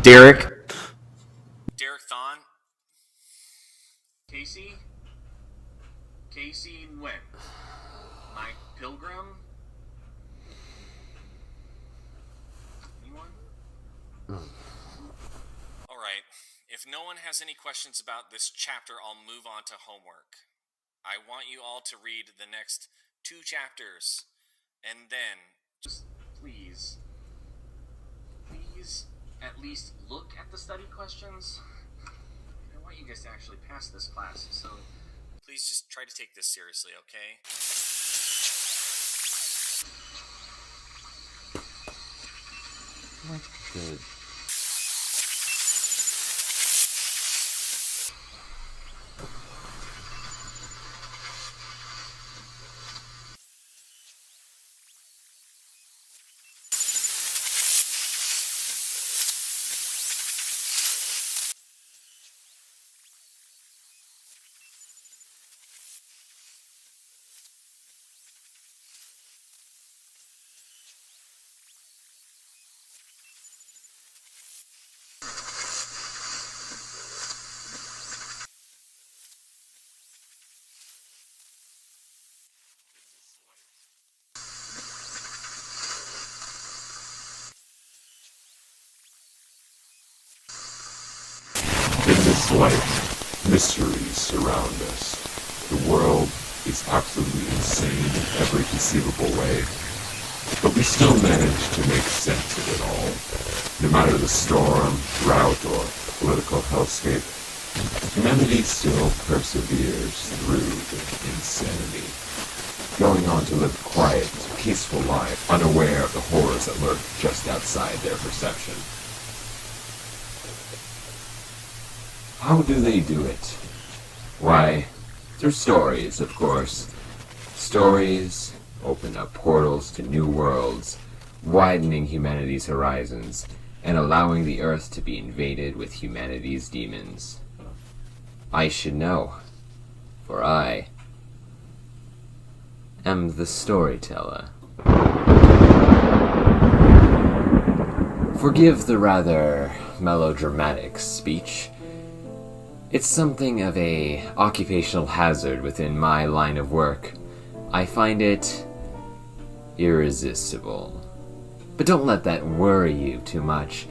Derek. Derek Thawn. Casey Nguyen. Mike Pilgrim. Anyone? Alright, if no one has any questions about this chapter, I'll move on to homework. I want you all to read the next 2 chapters, and then, just please at least look at the study questions. I want you guys to actually pass this class, so please just try to take this seriously, okay? Good. In this life, mysteries surround us. The world is absolutely insane in every conceivable way. But we still manage to make sense of it all. No matter the storm, drought, or political hellscape, humanity still perseveres through the insanity, going on to live quiet, peaceful lives, unaware of the horrors that lurk just outside their perception. How do they do it? Why, through stories, of course. Stories open up portals to new worlds, widening humanity's horizons, and allowing the earth to be invaded with humanity's demons. I should know, for I am the storyteller. Forgive the rather melodramatic speech. It's something of a occupational hazard within my line of work. I find it irresistible. But don't let that worry you too much.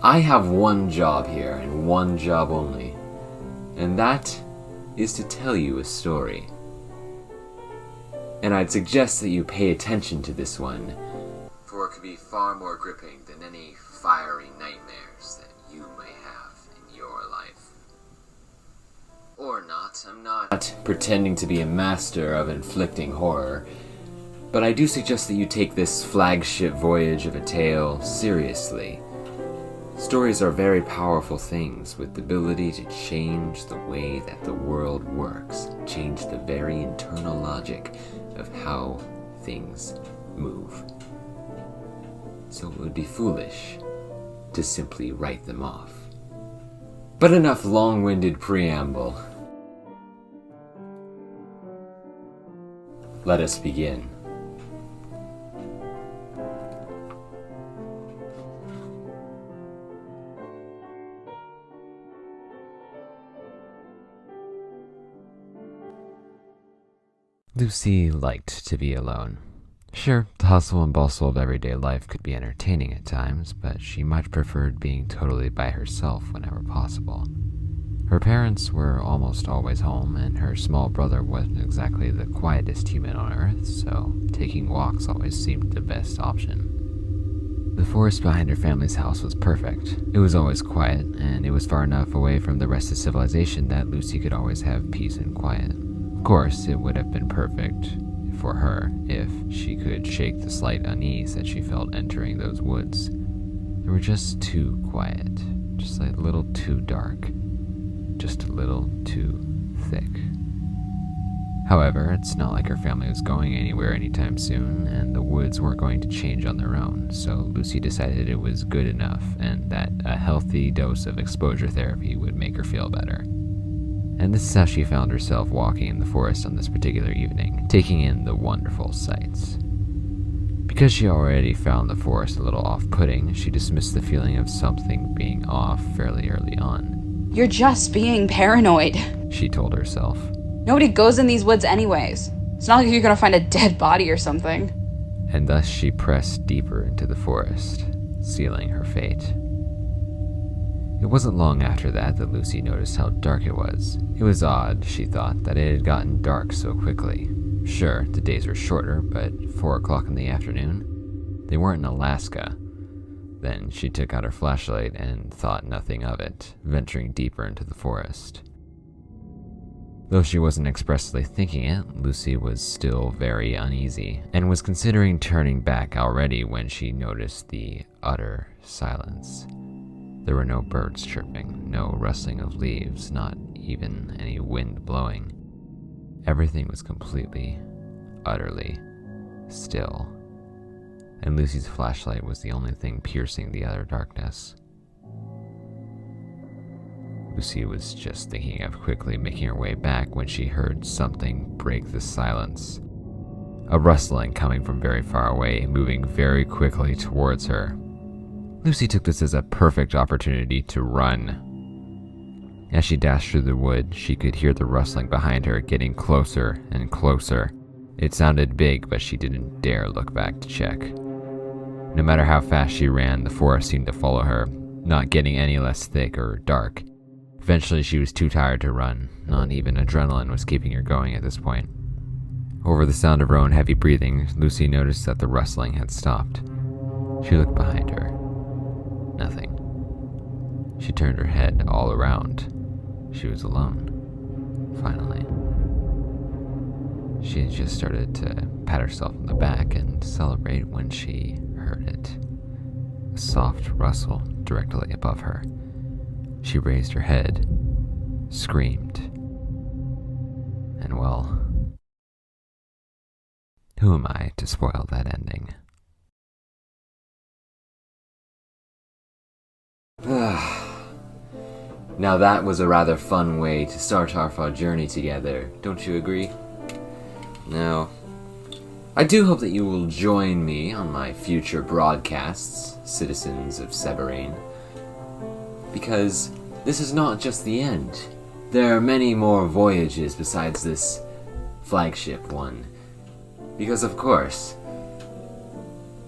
I have one job here, and one job only. And that is to tell you a story. And I'd suggest that you pay attention to this one, for it could be far more gripping than any fiery nightmares that you may have in your life. Or not. I'm not pretending to be a master of inflicting horror, but I do suggest that you take this flagship voyage of a tale seriously. Stories are very powerful things with the ability to change the way that the world works, change the very internal logic of how things move. So it would be foolish to simply write them off. But enough long-winded preamble. Let us begin. Lucy liked to be alone. Sure, the hustle and bustle of everyday life could be entertaining at times, but she much preferred being totally by herself whenever possible. Her parents were almost always home, and her small brother wasn't exactly the quietest human on Earth, so taking walks always seemed the best option. The forest behind her family's house was perfect. It was always quiet, and it was far enough away from the rest of civilization that Lucy could always have peace and quiet. Of course, it would have been perfect for her if she could shake the slight unease that she felt entering those woods. They were just too quiet, just a little too dark. Just a little too thick. However, it's not like her family was going anywhere anytime soon, and the woods weren't going to change on their own, so Lucy decided it was good enough, and that a healthy dose of exposure therapy would make her feel better. And this is how she found herself walking in the forest on this particular evening, taking in the wonderful sights. Because she already found the forest a little off-putting, she dismissed the feeling of something being off fairly early on. You're just being paranoid, she told herself. Nobody goes in these woods anyways. It's not like you're gonna find a dead body or something. And thus she pressed deeper into the forest, sealing her fate. It wasn't long after that Lucy noticed how dark it was. It was odd, she thought, that it had gotten dark so quickly. Sure, the days were shorter, but 4 o'clock in the afternoon? They weren't in Alaska. Then she took out her flashlight and thought nothing of it, venturing deeper into the forest. Though she wasn't expressly thinking it, Lucy was still very uneasy, and was considering turning back already when she noticed the utter silence. There were no birds chirping, no rustling of leaves, not even any wind blowing. Everything was completely, utterly still, and Lucy's flashlight was the only thing piercing the utter darkness. Lucy was just thinking of quickly making her way back when she heard something break the silence. A rustling coming from very far away, moving very quickly towards her. Lucy took this as a perfect opportunity to run. As she dashed through the wood, she could hear the rustling behind her getting closer and closer. It sounded big, but she didn't dare look back to check. No matter how fast she ran, the forest seemed to follow her, not getting any less thick or dark. Eventually, she was too tired to run. Not even adrenaline was keeping her going at this point. Over the sound of her own heavy breathing, Lucy noticed that the rustling had stopped. She looked behind her. Nothing. She turned her head all around. She was alone. Finally. She had just started to pat herself on the back and celebrate when she heard it. A soft rustle directly above her. She raised her head, screamed, and well, who am I to spoil that ending? Now that was a rather fun way to start off our journey together, don't you agree? Now, I do hope that you will join me on my future broadcasts, citizens of Severine, because this is not just the end. There are many more voyages besides this flagship one, because of course,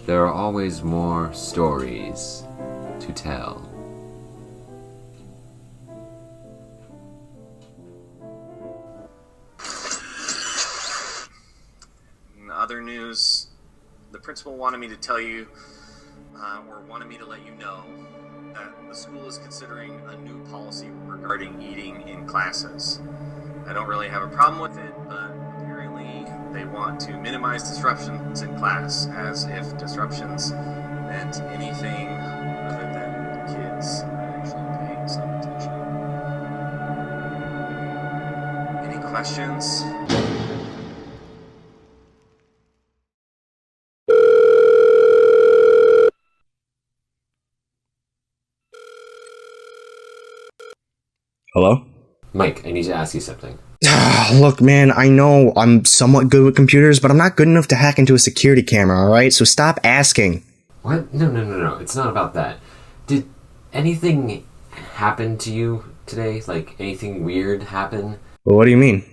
there are always more stories to tell. In other news, the principal wanted me to tell you, or wanted me to let you know, that the school is considering a new policy regarding eating in classes. I don't really have a problem with it, but apparently they want to minimize disruptions in class, as if disruptions meant anything other than kids actually paying some attention. Any questions? Hello? Mike, I need to ask you something. Look, man, I know I'm somewhat good with computers, but I'm not good enough to hack into a security camera, alright? So stop asking. What? No. It's not about that. Did anything happen to you today? Like, anything weird happen? Well, what do you mean?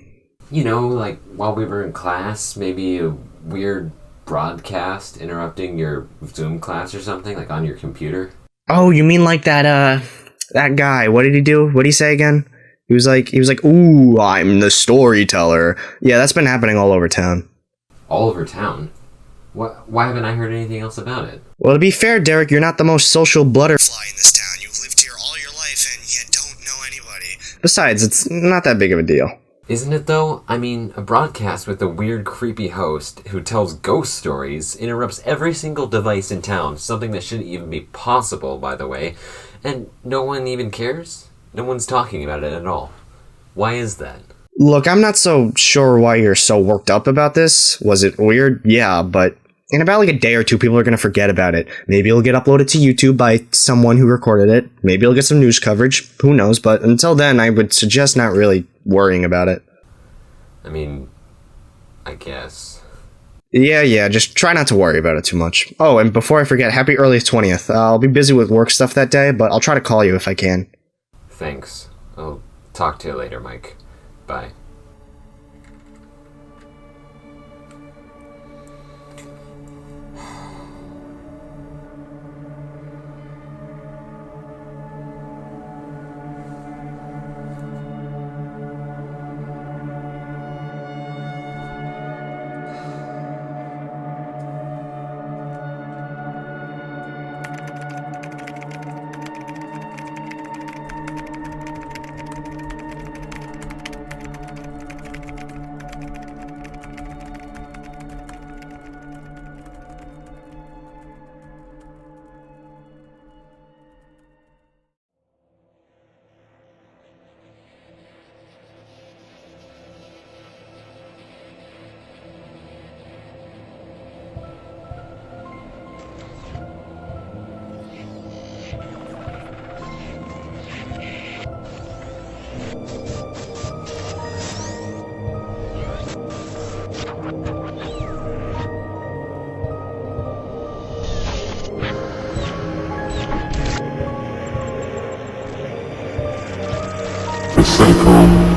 You know, like, while we were in class, maybe a weird broadcast interrupting your Zoom class or something, like on your computer? Oh, you mean like that guy. What did he do? What did he say again? He was like, ooh, I'm the storyteller. Yeah, that's been happening all over town. All over town? Why haven't I heard anything else about it? Well, to be fair, Derek, you're not the most social butterfly in this town. You've lived here all your life and you don't know anybody. Besides, it's not that big of a deal. Isn't it, though? I mean, a broadcast with a weird, creepy host who tells ghost stories interrupts every single device in town, something that shouldn't even be possible, by the way, and no one even cares? No one's talking about it at all. Why is that? Look, I'm not so sure why you're so worked up about this. Was it weird? Yeah, but in about like a day or two, people are going to forget about it. Maybe it'll get uploaded to YouTube by someone who recorded it. Maybe it'll get some news coverage. Who knows? But until then, I would suggest not really worrying about it. I mean, I guess. Yeah, just try not to worry about it too much. Oh, and before I forget, happy early 20th. I'll be busy with work stuff that day, but I'll try to call you if I can. Thanks. I'll talk to you later, Mike. Bye. Sacrum.